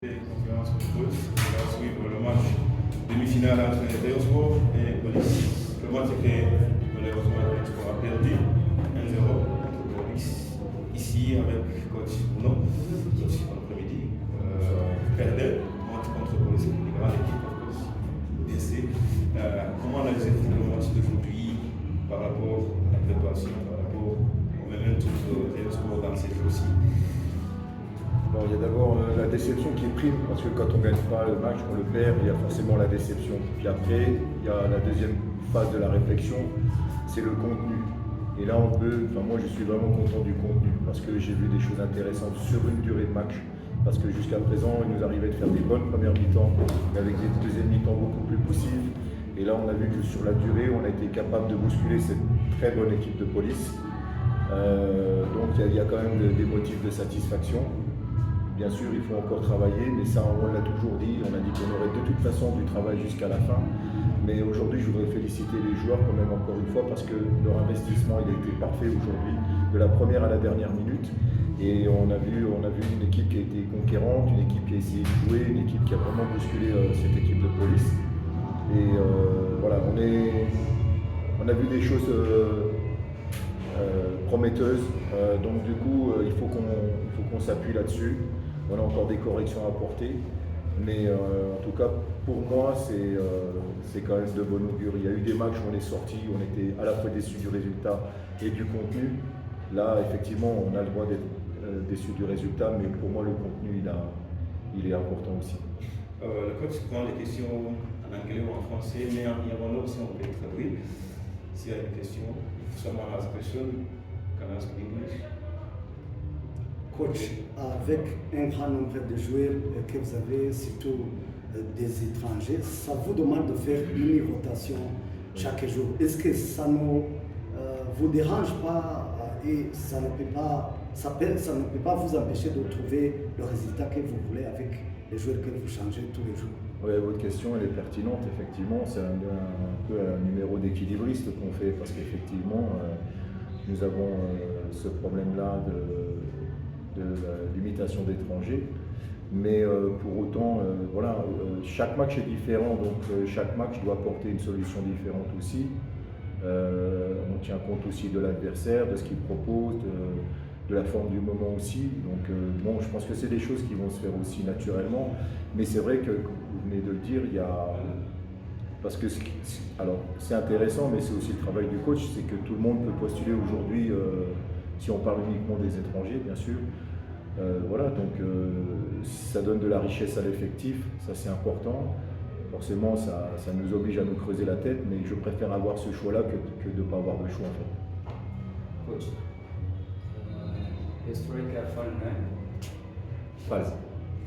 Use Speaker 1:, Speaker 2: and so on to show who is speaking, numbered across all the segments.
Speaker 1: Conférence de presse, on va suivre le match demi-finale entre Interspo et Police. Le match que malheureusement Interspo a perdu 1-0 contre Police. Ici avec coach Bruno, coach en après-midi, perdait match contre Police, une grande équipe of course. DC. Comment analysez-vous le match d'aujourd'hui par rapport à la préparation, par rapport au même tout Interspo dans ces jours-ci?
Speaker 2: Alors, il y a d'abord la déception qui prime, parce que quand on ne gagne pas le match, on le perd, il y a forcément la déception. Puis après, il y a la deuxième phase de la réflexion, c'est le contenu. Et là, moi je suis vraiment content du contenu, parce que j'ai vu des choses intéressantes sur une durée de match. Parce que jusqu'à présent, il nous arrivait de faire des bonnes premières mi-temps, avec des deuxièmes mi-temps beaucoup plus poussives. Et là, on a vu que sur la durée, on a été capable de bousculer cette très bonne équipe de Police. Donc il y a quand même des motifs de satisfaction. Bien sûr, il faut encore travailler, mais ça, on l'a toujours dit. On a dit qu'on aurait de toute façon du travail jusqu'à la fin. Mais aujourd'hui, je voudrais féliciter les joueurs quand même encore une fois parce que leur investissement, il a été parfait aujourd'hui, de la première à la dernière minute. Et on a vu une équipe qui a été conquérante, une équipe qui a essayé de jouer, une équipe qui a vraiment bousculé cette équipe de Police. Et voilà, on a vu des choses prometteuses. Donc du coup, il faut qu'on s'appuie là-dessus. On a encore des corrections à apporter, mais en tout cas, pour moi, c'est quand même de bon augure. Il y a eu des matchs où on est sorti, on était à la fois déçus du résultat et du contenu. Là, effectivement, on a le droit d'être déçu du résultat, mais pour moi, le contenu, il est important aussi.
Speaker 1: Le coach prend les questions en anglais ou en français, mais en irlandais aussi, on peut traduire. S'il y a une question, someone has a question, can ask in English.
Speaker 3: Coach, avec un grand nombre de joueurs que vous avez, surtout des étrangers, ça vous demande de faire une rotation chaque jour. Est-ce que ça ne vous dérange pas et ça ne peut pas vous empêcher de trouver le résultat que vous voulez avec les joueurs que vous changez tous les jours?
Speaker 2: Oui, votre question elle est pertinente, effectivement. C'est un peu un numéro d'équilibriste qu'on fait parce qu'effectivement, nous avons ce problème-là de la limitation d'étrangers, mais pour autant, chaque match est différent, donc chaque match doit apporter une solution différente aussi. On tient compte aussi de l'adversaire, de ce qu'il propose, de la forme du moment aussi. Donc je pense que c'est des choses qui vont se faire aussi naturellement, mais c'est vrai que, vous venez de le dire, parce que c'est intéressant, mais c'est aussi le travail du coach, c'est que tout le monde peut postuler aujourd'hui, si on parle uniquement des étrangers, bien sûr. Donc ça donne de la richesse à l'effectif, ça c'est important. Forcément, ça nous oblige à nous creuser la tête, mais je préfère avoir ce choix-là que de ne pas avoir le choix en fait.
Speaker 4: Coach, historical Fahrenheit.
Speaker 2: Paz.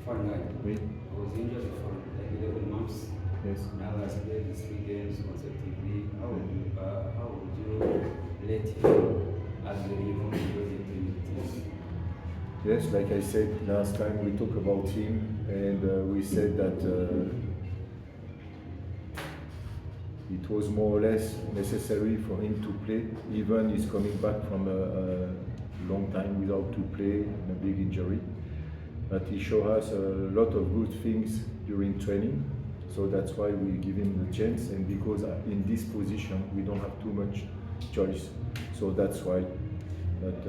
Speaker 4: Fahrenheit.
Speaker 2: Oui.
Speaker 4: I was injured for like 11 months.
Speaker 2: Yes.
Speaker 4: Now I played the 3 games consecutively. How would you let him as the rebound because it is?
Speaker 2: Yes, like I said last time, we talked about him and we said that it was more or less necessary for him to play, even he's coming back from a long time without to play and a big injury. But he showed us a lot of good things during training, so that's why we give him the chance, and because in this position we don't have too much choice, so that's why. But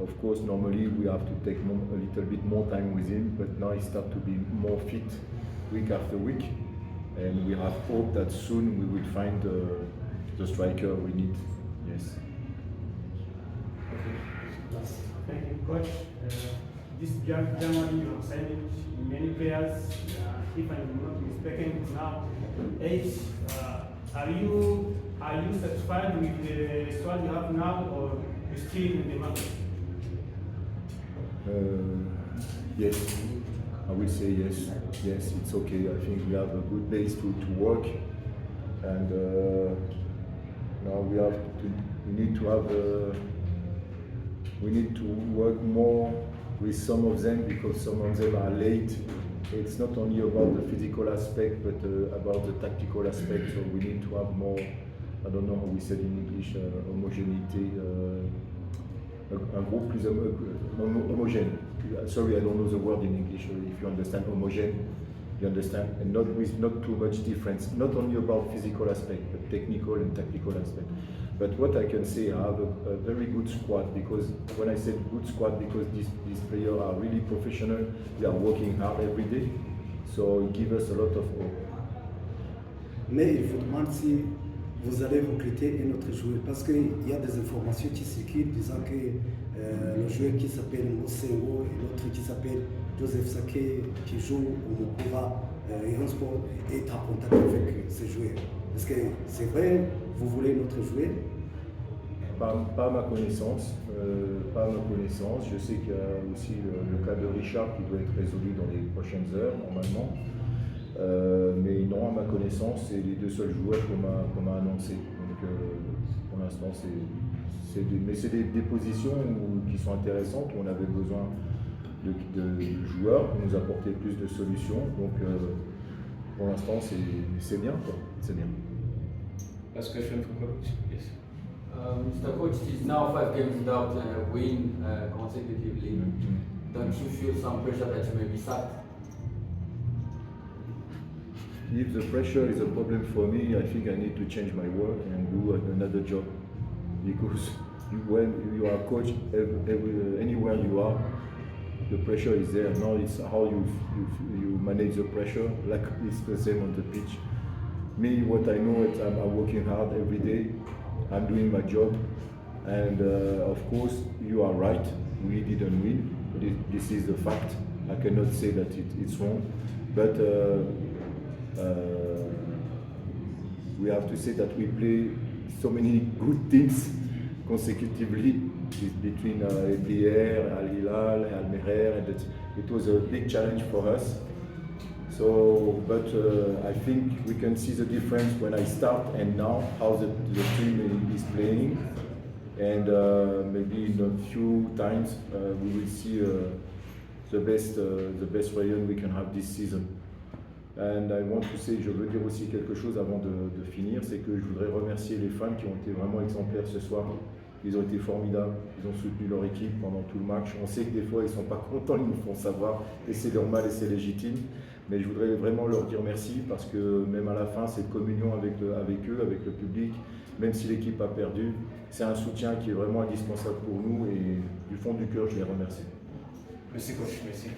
Speaker 2: of course, normally we have to take a little bit more time with him, but now he starts to be more fit week after week, and we have hope that soon we will find the striker we need. Yes.
Speaker 5: Thank you, Coach. This January you have signed many players. If I'm not mistaken, now 8. Are you satisfied with the squad you have now, or you still in the market?
Speaker 2: Yes, I will say yes. Yes, it's okay. I think we have a good base to work, and now we need to work more with some of them because some of them are late. It's not only about the physical aspect, but about the tactical aspect. So we need to have more. I don't know how we said in English, homogeneity. un groupe plus homogène. Sorry, I don't know the word in English. If you understand homogène, you understand, and not with not too much difference. Not only about physical aspect, but technical and tactical aspect. But what I can say, I have a very good squad, because when I said good squad, because these players are really professional, they are working hard every day, so it gives us a lot of hope.
Speaker 3: Mais il vous demande si vous allez recruter un autre joueur, parce qu'il y a des informations qui circulent disant que le joueur qui s'appelle Mosengo et l'autre qui s'appelle Joseph Sake, qui joue au Mokura Iran Sport, est en contact avec ce joueur. Est-ce que c'est vrai, vous voulez notre joueur?
Speaker 2: Pas à ma connaissance, pas à ma connaissance. Je sais qu'il y a aussi le cas de Richard qui doit être résolu dans les prochaines heures, normalement. Mais non, à ma connaissance, c'est les deux seuls joueurs qu'on m'a annoncés. Donc pour l'instant, c'est des positions qui sont intéressantes, où on avait besoin de joueurs pour nous apporter plus de solutions. Donc pour l'instant, c'est bien, quoi. C'est bien.
Speaker 1: Last question from coach. Yes.
Speaker 6: Mr. Coach, it is now 5 games without a win consecutively. Don't you feel some pressure that you may be sacked?
Speaker 2: If the pressure is a problem for me, I think I need to change my work and do another job. Because when you are coach, anywhere you are, the pressure is there. Now it's how you manage the pressure, like it's the same on the pitch. Me, what I know is I'm working hard every day. I'm doing my job, and of course you are right. We didn't win. This is the fact. I cannot say that it's wrong, but we have to say that we play so many good teams consecutively between EPR, Al Hilal, Al Merreer, and it was a big challenge for us. So, but I think we can see the difference when I start and now, how the team is playing, and maybe in a few times we will see the best Rayon we can have this season. And I want to say, je veux dire aussi quelque chose avant de finir, c'est que je voudrais remercier les fans qui ont été vraiment exemplaires ce soir. Ils ont été formidables, ils ont soutenu leur équipe pendant tout le match. On sait que des fois ils ne sont pas contents, ils nous font savoir, et c'est normal et c'est légitime. Mais je voudrais vraiment leur dire merci, parce que même à la fin, cette communion avec eux, avec le public, même si l'équipe a perdu, c'est un soutien qui est vraiment indispensable pour nous, et du fond du cœur, je les remercie.
Speaker 1: Merci coach, merci.